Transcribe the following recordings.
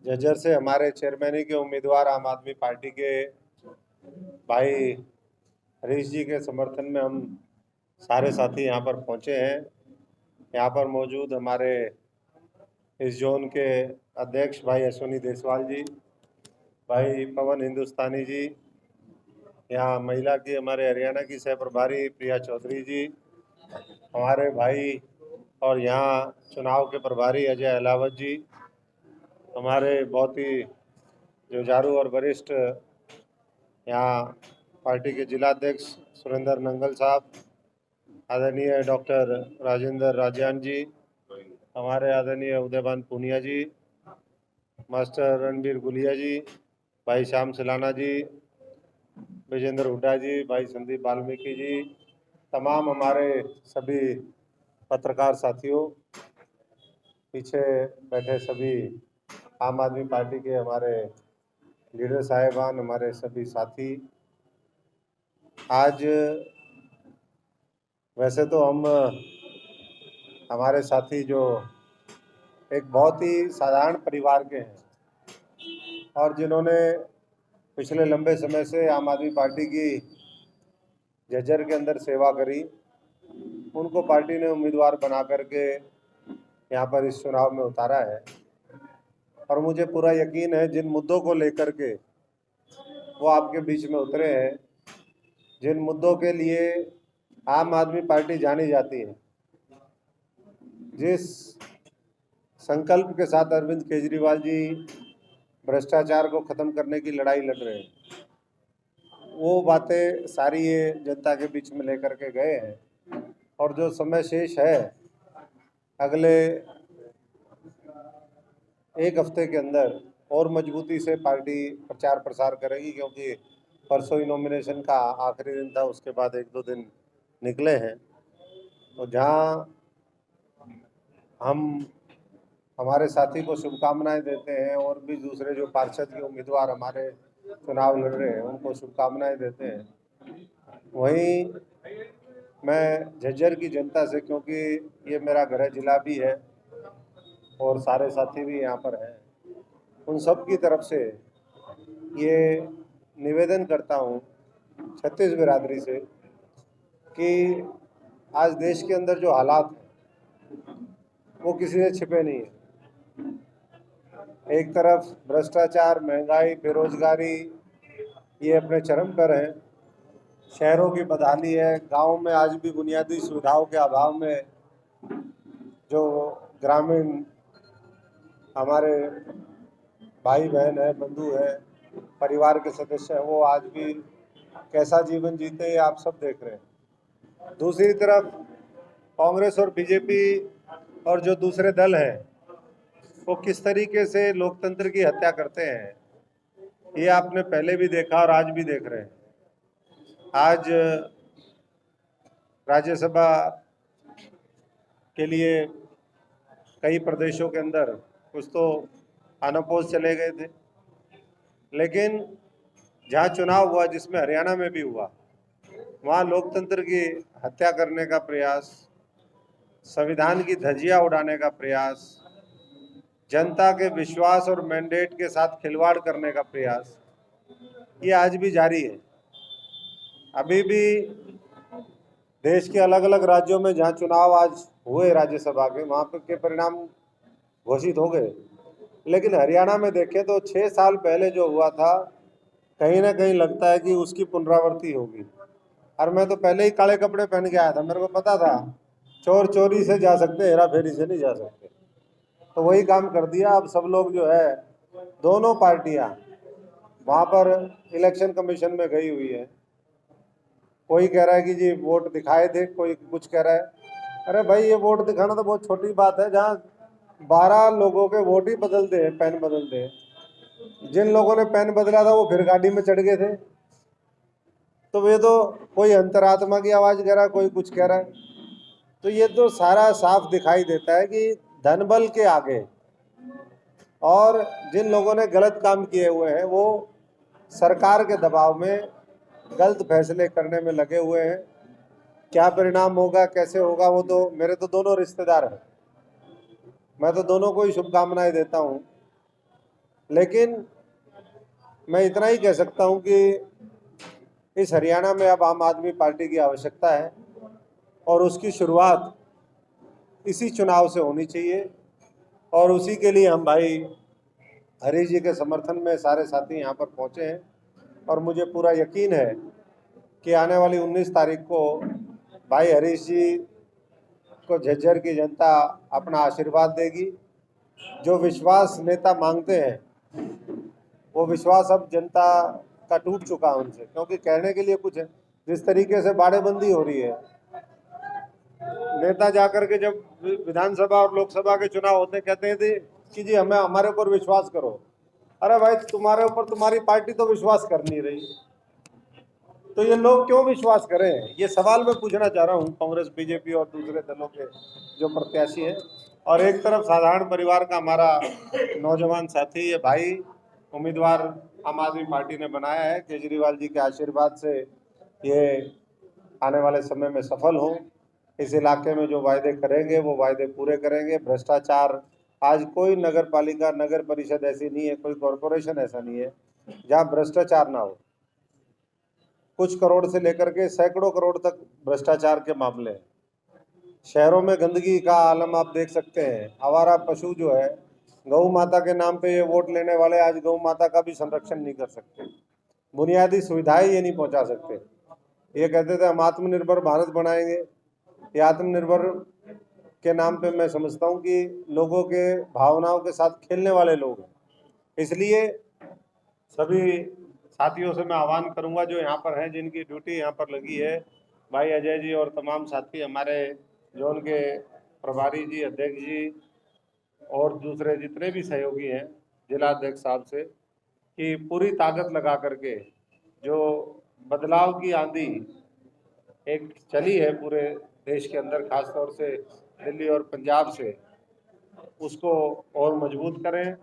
झज्जर से हमारे चेयरमैनी के उम्मीदवार आम आदमी पार्टी के भाई हरीश जी के समर्थन में हम सारे साथी यहाँ पर पहुँचे हैं। यहाँ पर मौजूद हमारे इस जोन के अध्यक्ष भाई अश्विनी देसवाल जी, भाई पवन हिंदुस्तानी जी, यहाँ महिला की हमारे हरियाणा की सह प्रभारी प्रिया चौधरी जी, हमारे भाई और यहाँ चुनाव के प्रभारी अजय अहलावत जी, हमारे बहुत ही जुझारू और वरिष्ठ यहाँ पार्टी के जिलाध्यक्ष सुरेंद्र नंगल साहब, आदरणीय डॉक्टर राजेंद्र राजयान जी, हमारे आदरणीय उदयभान पूनिया जी, मास्टर रणबीर गुलिया जी, भाई श्याम सिलाना जी, विजेंद्र हुड्डा जी, भाई संदीप वाल्मीकि जी, तमाम हमारे सभी पत्रकार साथियों, पीछे बैठे सभी आम आदमी पार्टी के हमारे लीडर साहिबान, हमारे सभी साथी। आज वैसे तो हम हमारे साथी जो एक बहुत ही साधारण परिवार के हैं और जिन्होंने पिछले लंबे समय से आम आदमी पार्टी की झज्जर के अंदर सेवा करी, उनको पार्टी ने उम्मीदवार बना करके यहाँ पर इस चुनाव में उतारा है। और मुझे पूरा यकीन है जिन मुद्दों को लेकर के वो आपके बीच में उतरे हैं, जिन मुद्दों के लिए आम आदमी पार्टी जानी जाती है, जिस संकल्प के साथ अरविंद केजरीवाल जी भ्रष्टाचार को ख़त्म करने की लड़ाई लड़ रहे हैं, वो बातें सारी ये जनता के बीच में लेकर के गए हैं। और जो समय शेष है अगले एक हफ्ते के अंदर और मजबूती से पार्टी प्रचार प्रसार करेगी, क्योंकि परसों ही नॉमिनेशन का आखिरी दिन था, उसके बाद एक दो दिन निकले हैं। तो जहाँ हम हमारे साथी को शुभकामनाएं देते हैं और भी दूसरे जो पार्षद के उम्मीदवार हमारे चुनाव लड़ रहे हैं उनको शुभकामनाएं देते हैं, वहीं मैं झज्जर की जनता से, क्योंकि ये मेरा गृह जिला भी है और सारे साथी भी यहाँ पर हैं, उन सब की तरफ से ये निवेदन करता हूँ छत्तीस बिरादरी से कि आज देश के अंदर जो हालात हैं वो किसी से छिपे नहीं है। एक तरफ भ्रष्टाचार, महंगाई, बेरोजगारी ये अपने चरम पर है, शहरों की बदहाली है, गांव में आज भी बुनियादी सुविधाओं के अभाव में जो ग्रामीण हमारे भाई बहन है, बंधु है, परिवार के सदस्य हैं, वो आज भी कैसा जीवन जीते हैं आप सब देख रहे हैं। दूसरी तरफ कांग्रेस और बीजेपी और जो दूसरे दल हैं वो किस तरीके से लोकतंत्र की हत्या करते हैं, ये आपने पहले भी देखा और आज भी देख रहे हैं। आज राज्यसभा के लिए कई प्रदेशों के अंदर कुछ तो अनअपोज चले गए थे, लेकिन जहाँ चुनाव हुआ, जिसमें हरियाणा में भी हुआ, वहाँ लोकतंत्र की हत्या करने का प्रयास, संविधान की धज्जियां उड़ाने का प्रयास, जनता के विश्वास और मैंडेट के साथ खिलवाड़ करने का प्रयास, ये आज भी जारी है। अभी भी देश के अलग अलग राज्यों में जहाँ चुनाव आज हुए राज्यसभा के, वहाँ के परिणाम घोषित हो गए, लेकिन हरियाणा में देखें तो 6 साल पहले जो हुआ था, कहीं ना कहीं लगता है कि उसकी पुनरावृत्ति होगी। और मैं तो पहले ही काले कपड़े पहन के आया था, मेरे को पता था चोर चोरी से जा सकते, हेरा फेरी से नहीं जा सकते। तो वही काम कर दिया। अब सब लोग जो है, दोनों पार्टियां वहाँ पर इलेक्शन कमीशन में गई हुई है। कोई कह रहा है कि जी वोट दिखाए थे, कोई कुछ कह रहा है। अरे भाई, ये वोट दिखाना तो बहुत छोटी बात है, जहाँ 12 लोगों के वोट ही बदलते हैं, पेन बदलते हैं। जिन लोगों ने पेन बदला था वो फिर गाड़ी में चढ़ गए थे। तो वे तो कोई अंतरात्मा की आवाज़ कह रहा है, कोई कुछ कह रहा है। तो ये तो सारा साफ दिखाई देता है कि धन बल के आगे और जिन लोगों ने गलत काम किए हुए हैं वो सरकार के दबाव में गलत फैसले करने में लगे हुए हैं। क्या परिणाम होगा, कैसे होगा, वो तो मेरे तो दोनों रिश्तेदार हैं, मैं तो दोनों को ही शुभकामनाएं देता हूं। लेकिन मैं इतना ही कह सकता हूं कि इस हरियाणा में अब आम आदमी पार्टी की आवश्यकता है और उसकी शुरुआत इसी चुनाव से होनी चाहिए। और उसी के लिए हम भाई हरीश जी के समर्थन में सारे साथी यहाँ पर पहुँचे हैं और मुझे पूरा यकीन है कि आने वाली 19 तारीख को भाई हरीश जी को झज्जर की जनता अपना आशीर्वाद देगी। जो विश्वास नेता मांगते हैं वो विश्वास अब जनता का टूट चुका है उनसे, क्योंकि कहने के लिए कुछ है। जिस तरीके से बाड़ेबंदी हो रही है, नेता जाकर के जब विधानसभा और लोकसभा के चुनाव होते कहते थे कि जी हमें हमारे ऊपर विश्वास करो। अरे भाई, तुम्हारे ऊपर तुम्हारी पार्टी तो विश्वास कर नहीं रही, तो ये लोग क्यों विश्वास करें? ये सवाल मैं पूछना चाह रहा हूँ कांग्रेस, बीजेपी और दूसरे दलों के जो प्रत्याशी हैं। और एक तरफ साधारण परिवार का हमारा नौजवान साथी, ये भाई उम्मीदवार आम आदमी पार्टी ने बनाया है, केजरीवाल जी के आशीर्वाद से ये आने वाले समय में सफल हों। इस इलाके में जो वायदे करेंगे वो वायदे पूरे करेंगे। भ्रष्टाचार, आज कोई नगर पालिका, नगर परिषद ऐसी नहीं है, कोई कॉरपोरेशन ऐसा नहीं है जहाँ भ्रष्टाचार ना हो। कुछ करोड़ से लेकर के सैकड़ों करोड़ तक भ्रष्टाचार के मामले हैं। शहरों में गंदगी का आलम आप देख सकते हैं। आवारा पशु जो है, गौ माता के नाम पे ये वोट लेने वाले आज गौ माता का भी संरक्षण नहीं कर सकते, बुनियादी सुविधाएं ये नहीं पहुंचा सकते। ये कहते थे हम आत्मनिर्भर भारत बनाएंगे। ये आत्मनिर्भर के नाम पे मैं समझता हूँ कि लोगों के भावनाओं के साथ खेलने वाले लोग हैं। इसलिए सभी साथियों से मैं आह्वान करूंगा जो यहाँ पर हैं, जिनकी ड्यूटी यहाँ पर लगी है, भाई अजय जी और तमाम साथी, हमारे जोन के प्रभारी जी, अध्यक्ष जी और दूसरे जितने भी सहयोगी हैं, जिला अध्यक्ष साहब से, कि पूरी ताकत लगा करके जो बदलाव की आंधी एक चली है पूरे देश के अंदर, खासतौर से दिल्ली और पंजाब से, उसको और मजबूत करें।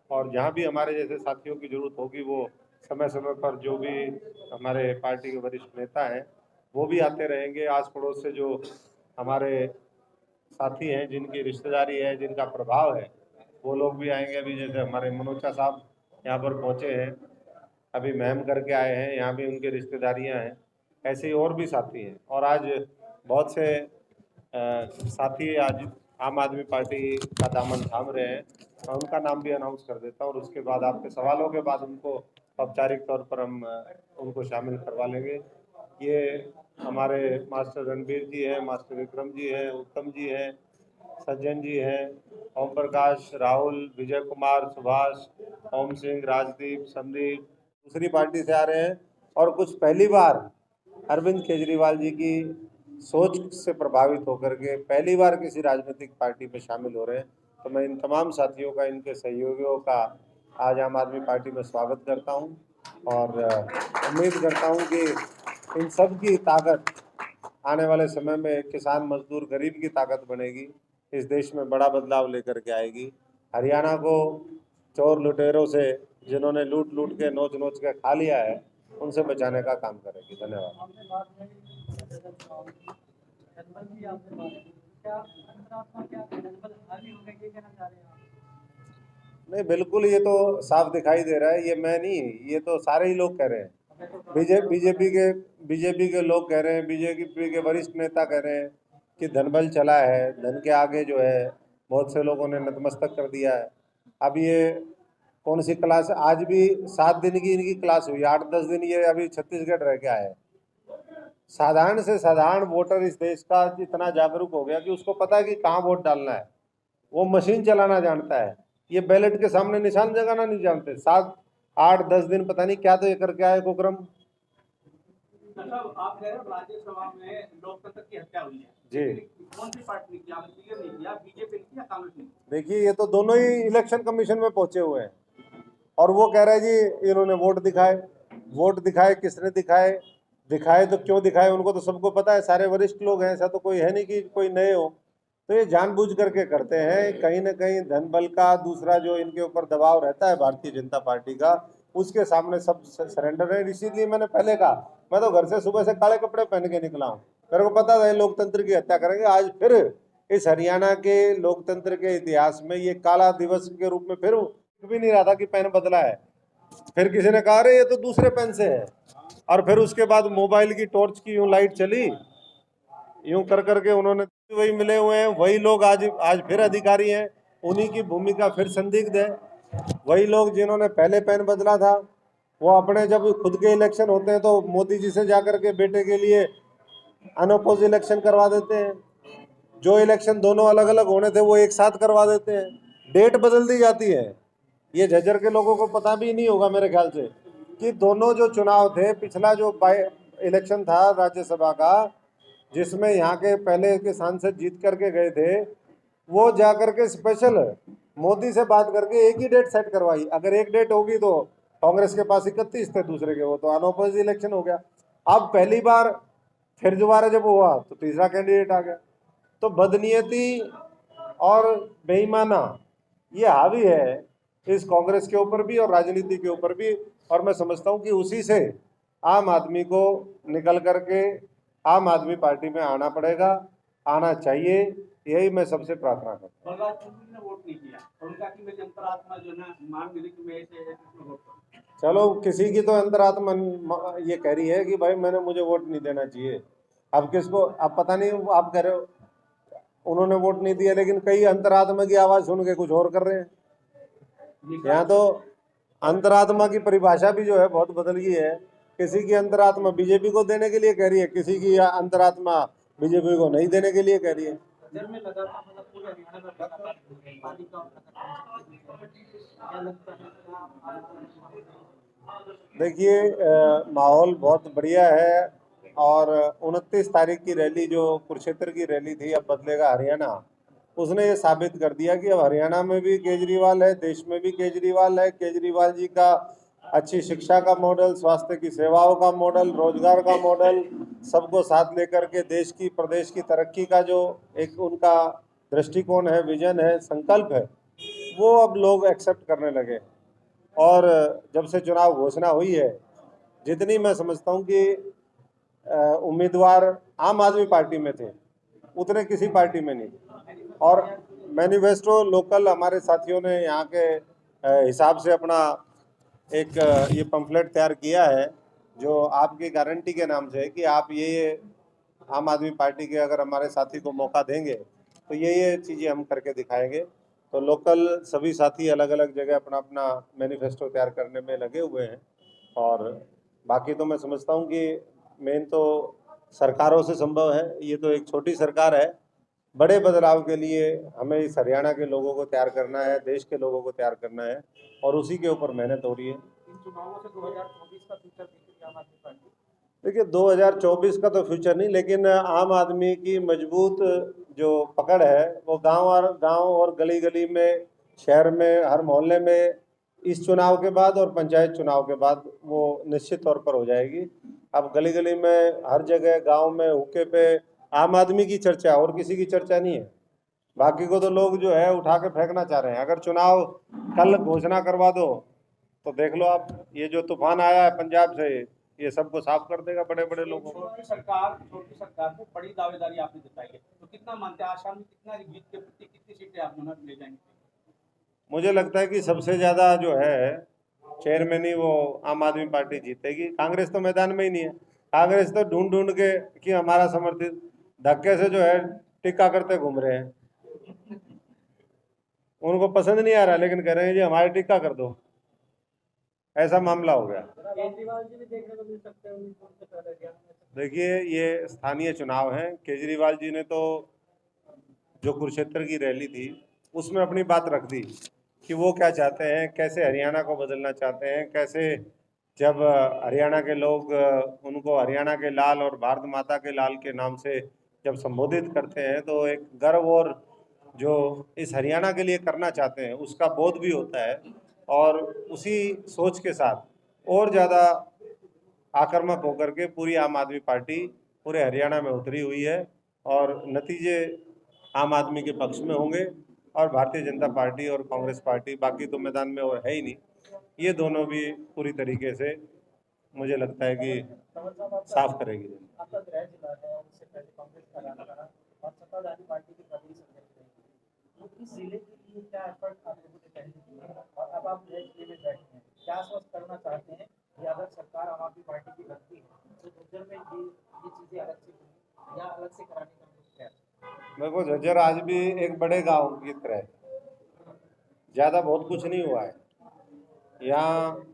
और जहाँ भी हमारे जैसे साथियों की जरूरत होगी वो समय समय पर जो भी हमारे पार्टी के वरिष्ठ नेता हैं वो भी आते रहेंगे। आस पड़ोस से जो हमारे साथी हैं, जिनकी रिश्तेदारी है, जिनका प्रभाव है, वो लोग भी आएंगे। अभी जैसे हमारे मनोचा साहब यहाँ पर पहुँचे हैं, अभी महम करके आए हैं, यहाँ भी उनकी रिश्तेदारियाँ हैं। ऐसे ही और भी साथी हैं। और आज बहुत से साथी आज आम आदमी पार्टी का दामन थाम रहे हैं। मैं उनका नाम भी अनाउंस कर देता हूँ और उसके बाद आपके सवालों के बाद उनको औपचारिक तौर पर हम उनको शामिल करवा लेंगे। ये हमारे मास्टर रणबीर जी हैं, मास्टर विक्रम जी हैं, उत्तम जी हैं, सज्जन जी हैं, ओम प्रकाश, राहुल, विजय कुमार, सुभाष, ओम सिंह, राजदीप, संदीप दूसरी पार्टी से आ रहे हैं। और कुछ पहली बार अरविंद केजरीवाल जी की सोच से प्रभावित होकर के पहली बार किसी राजनीतिक पार्टी में शामिल हो रहे हैं। तो मैं इन तमाम साथियों का, इनके सहयोगियों का आज आम आदमी पार्टी में स्वागत करता हूं और उम्मीद करता हूं कि इन सब की ताकत आने वाले समय में किसान, मजदूर, गरीब की ताकत बनेगी, इस देश में बड़ा बदलाव लेकर के आएगी। हरियाणा को चोर लुटेरों से, जिन्होंने लूट लूट के, नोच नोच के खा लिया है, उनसे बचाने का काम करेगी। धन्यवाद। नहीं, बिल्कुल, ये तो साफ दिखाई दे रहा है। ये मैं नहीं, ये तो सारे ही लोग कह रहे हैं। बीजेपी के लोग कह रहे हैं, बीजेपी के वरिष्ठ नेता कह रहे हैं कि धनबल चला है, धन के आगे जो है बहुत से लोगों ने नतमस्तक कर दिया है। अब ये कौन सी क्लास, आज भी 7 दिन की इनकी क्लास हुई, 8-10 दिन ये अभी छत्तीसगढ़ रह के आए। साधारण से साधारण वोटर इस देश का इतना जागरूक हो गया कि उसको पता है कि कहाँ वोट डालना है। वो मशीन चलाना जानता है, ये बैलेट के सामने निशान जगाना नहीं जानते। 7-8-10 दिन पता नहीं क्या तो ये करके आए कुकरम। आप कह रहे हो राज्यसभा में लोकतंत्र की हत्या हुई है जी, कौन सी पार्टी ने किया? नहीं किया, बीजेपी ने किया, कांग्रेस ने? देखिए, ये तो दोनों ही इलेक्शन कमीशन में पहुंचे हुए हैं और वो कह रहे हैं जी इन्होंने वोट दिखाए। वोट दिखाए, किसने दिखाए? दिखाए तो क्यों दिखाए, उनको तो सबको पता है, सारे वरिष्ठ लोग हैं, ऐसा तो कोई है नहीं कि कोई नए हो। तो ये जानबूझ करके करते हैं। कहीं ना कहीं धन बल का, दूसरा जो इनके ऊपर दबाव रहता है भारतीय जनता पार्टी का, उसके सामने सब सरेंडर है। इसीलिए मैंने पहले कहा, मैं तो घर से सुबह से काले कपड़े पहन के निकला हूँ, मेरे को पता था लोकतंत्र की हत्या करेंगे। आज फिर इस हरियाणा के लोकतंत्र के इतिहास में ये काला दिवस के रूप में फिर भी नहीं रहा था कि पेन बदला है। फिर किसी ने कहा अरे ये तो दूसरे पेन से है, और फिर उसके बाद मोबाइल की टॉर्च की यूं लाइट चली, यूं कर करके उन्होंने वही मिले हुए हैं, वही लोग आज आज फिर अधिकारी हैं, उन्हीं की भूमिका फिर संदिग्ध है। वही लोग जिन्होंने पहले पेन बदला था, वो अपने जब खुद के इलेक्शन होते हैं तो मोदी जी से जाकर के बेटे के लिए अनअपोज इलेक्शन करवा देते हैं। जो इलेक्शन दोनों अलग अलग होने थे वो एक साथ करवा देते हैं, डेट बदल दी जाती है। ये झज्जर के लोगों को पता भी नहीं होगा मेरे ख्याल से कि दोनों जो चुनाव थे, पिछला जो इलेक्शन था राज्यसभा का, जिसमें यहाँ के पहले के सांसद जीत करके गए थे, वो जा करके स्पेशल मोदी से बात करके एक ही डेट सेट करवाई। अगर एक डेट होगी तो कांग्रेस के पास 31 थे दूसरे के, वो तो अनऑपोज इलेक्शन हो गया। अब पहली बार फिर दोबारा जब हुआ तो तीसरा कैंडिडेट आ गया। तो बदनीयती और बेईमाना ये हावी है इस कांग्रेस के ऊपर भी और राजनीति के ऊपर भी। और मैं समझता हूँ कि उसी से आम आदमी को निकल करके आम आदमी पार्टी में आना पड़ेगा, आना चाहिए, यही मैं सबसे प्रार्थना करता हूँ। बलराज चौधरी ने वोट नहीं किया और उनका कि मेरी अंतरात्मा जो है ना मान मिली कि मैं ऐसे वोट करूं। चलो, किसी की तो अंतरात्मा ये कह रही है कि भाई मैंने मुझे वोट नहीं देना चाहिए। अब किसको, अब पता नहीं, आप कह रहे हो उन्होंने वोट नहीं दिया, लेकिन कई अंतरात्मा की आवाज सुन के कुछ और कर रहे हैं। यहाँ तो अंतरात्मा की परिभाषा भी जो है बहुत बदल गई है। किसी की अंतरात्मा बीजेपी को देने के लिए कह रही है, किसी की अंतरात्मा बीजेपी को नहीं देने के लिए कह रही है। में लगातार मतलब पूरे हरियाणा में लगातार पानी का क्या लगता है? देखिए, माहौल बहुत बढ़िया है, और 29 तारीख की रैली जो कुरुक्षेत्र की रैली थी, अब बदलेगा हरियाणा, उसने ये साबित कर दिया कि अब हरियाणा में भी केजरीवाल है, देश में भी केजरीवाल है। केजरीवाल जी का अच्छी शिक्षा का मॉडल, स्वास्थ्य की सेवाओं का मॉडल, रोजगार का मॉडल, सबको साथ लेकर के देश की, प्रदेश की तरक्की का जो एक उनका दृष्टिकोण है, विजन है, संकल्प है, वो अब लोग एक्सेप्ट करने लगे। और जब से चुनाव घोषणा हुई है, जितनी मैं समझता हूँ कि उम्मीदवार आम आदमी पार्टी में थे, उतने किसी पार्टी में नहीं। और मैनिफेस्टो लोकल हमारे साथियों ने यहाँ के हिसाब से अपना एक ये पंफलेट तैयार किया है, जो आपकी गारंटी के नाम से है कि आप ये आम आदमी पार्टी के अगर हमारे साथी को मौका देंगे तो ये चीज़ें हम करके दिखाएंगे। तो लोकल सभी साथी अलग अलग जगह अपना अपना मैनिफेस्टो तैयार करने में लगे हुए हैं। और बाकी तो मैं समझता हूँ कि मेन तो सरकारों से संभव है, ये तो एक छोटी सरकार है। बड़े बदलाव के लिए हमें इस हरियाणा के लोगों को तैयार करना है, देश के लोगों को तैयार करना है, और उसी के ऊपर मेहनत हो रही है। इन चुनावों से 2024 का फ्यूचर देख रही है आम आदमी पार्टी। देखिए, 2024 का तो फ्यूचर नहीं, लेकिन आम आदमी की मजबूत जो पकड़ है वो गांव और गली गली में, शहर में, हर मोहल्ले में इस चुनाव के बाद और पंचायत चुनाव के बाद वो निश्चित तौर पर हो जाएगी। अब गली गली में, हर जगह, गांव में, हुक्के पे आम आदमी की चर्चा, और किसी की चर्चा नहीं है। बाकी को तो लोग जो है उठा के फेंकना चाह रहे हैं। अगर चुनाव कल घोषणा करवा दो तो देख लो आप, ये जो तूफान आया है पंजाब से, ये सबको साफ कर देगा, बड़े बड़े लोगों को। छोटी सरकार में बड़ी दावेदारी आपने जताई है, तो कितना मानते हैं आसाम में कितना जीत के प्रति कितनी सीटें आप ले जाएंगे? मुझे लगता है कि सबसे ज्यादा जो है चेयरमैन ही वो आम आदमी पार्टी जीतेगी। कांग्रेस तो मैदान में ही नहीं है। कांग्रेस तो ढूंढ ढूंढ के कि हमारा समर्थित धक्के से जो है टिक्का करते घूम रहे हैं। उनको पसंद नहीं आ रहा, लेकिन कह रहे हैं जी हमारे टिक्का कर दो, ऐसा मामला हो गया। केजरीवाल जी भी देखने को मिल सकते हैं। देखिए, ये स्थानीय चुनाव हैं। केजरीवाल जी ने तो जो कुरुक्षेत्र की रैली थी उसमें अपनी बात रख दी कि वो क्या चाहते हैं, कैसे हरियाणा को बदलना चाहते हैं, कैसे जब हरियाणा के लोग उनको हरियाणा के लाल और भारत माता के लाल के नाम से जब संबोधित करते हैं तो एक गर्व और जो इस हरियाणा के लिए करना चाहते हैं उसका बोध भी होता है। और उसी सोच के साथ और ज़्यादा आक्रामक होकर के पूरी आम आदमी पार्टी पूरे हरियाणा में उतरी हुई है, और नतीजे आम आदमी के पक्ष में होंगे। और भारतीय जनता पार्टी और कांग्रेस पार्टी, बाकी तो मैदान में और है ही नहीं, ये दोनों भी पूरी तरीके से मुझे लगता है कि साफ करेगी। आपका गृह जिला है और उससे पहले कांग्रेस का राज रहा और सत्ताधारी पार्टी की प्रदेश अध्यक्ष रही। तो इस जिले के लिए क्या एफर्ट आप लोगों ने पहले किए और अब आप नए जिले में बैठे हैं, क्या आश्वस्त करना चाहते हैं कि अगर सरकार आम आदमी पार्टी की बनती है तो झज्जर में ये चीजें अलग से होंगी या अलग से कराने का हम लोग प्रयास देखो, झज्जर आज भी एक बड़े गांव की तरह है, ज़्यादा बहुत कुछ नहीं हुआ है। यहाँ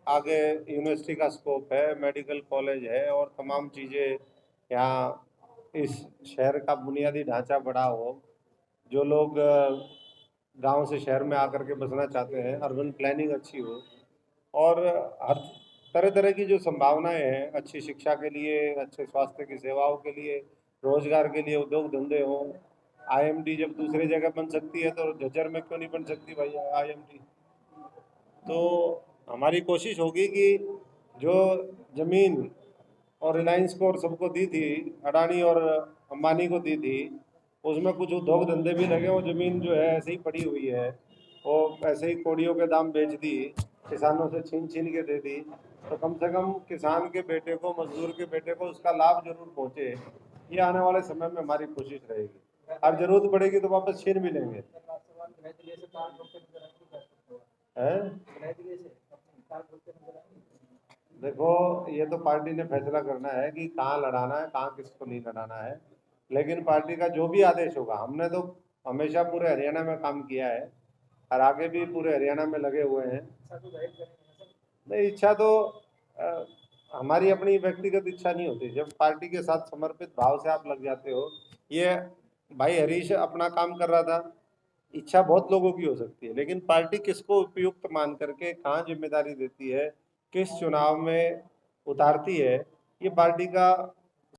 आगे यूनिवर्सिटी का स्कोप है, मेडिकल कॉलेज है और तमाम चीज़ें यहाँ इस शहर का बुनियादी ढांचा बड़ा हो। जो लोग गांव से शहर में आकर के बसना चाहते हैं, अर्बन प्लानिंग अच्छी हो और हर तरह तरह की जो संभावनाएं हैं, अच्छी शिक्षा के लिए, अच्छे स्वास्थ्य की सेवाओं के लिए, रोजगार के लिए, उद्योग धंधे हों। आईएमडी जब दूसरी जगह बन सकती है तो झज्जर में क्यों नहीं बन सकती भाई आईएमडी? तो हमारी कोशिश होगी कि जो जमीन और रिलायंस को और सबको दी थी, अडानी और अंबानी को दी थी, उसमें कुछ उद्योग धंधे भी लगे। वो जमीन जो है ऐसे ही पड़ी हुई है, वो ऐसे ही कौड़ियों के दाम बेच दी, किसानों से छीन छीन के दे दी। तो कम से कम किसान के बेटे को, मजदूर के बेटे को उसका लाभ जरूर पहुंचे। ये आने वाले समय में हमारी कोशिश रहेगी। और जरूरत पड़ेगी तो वापस छीन भी लेंगे। हैं? देखो, ये तो पार्टी ने फैसला करना है कि कहाँ लड़ाना है, कहाँ किसको नहीं लड़ाना है। लेकिन पार्टी का जो भी आदेश होगा, हमने तो हमेशा पूरे हरियाणा में काम किया है और आगे भी पूरे हरियाणा में लगे हुए हैं। नहीं, इच्छा तो हमारी अपनी व्यक्तिगत इच्छा नहीं होती। जब पार्टी के साथ समर्पित भाव से आप लग जाते हो, ये भाई हरीश अपना काम कर रहा था, इच्छा बहुत लोगों की हो सकती है, लेकिन पार्टी किसको उपयुक्त मान करके कहाँ जिम्मेदारी देती है, किस चुनाव में उतारती है, ये पार्टी का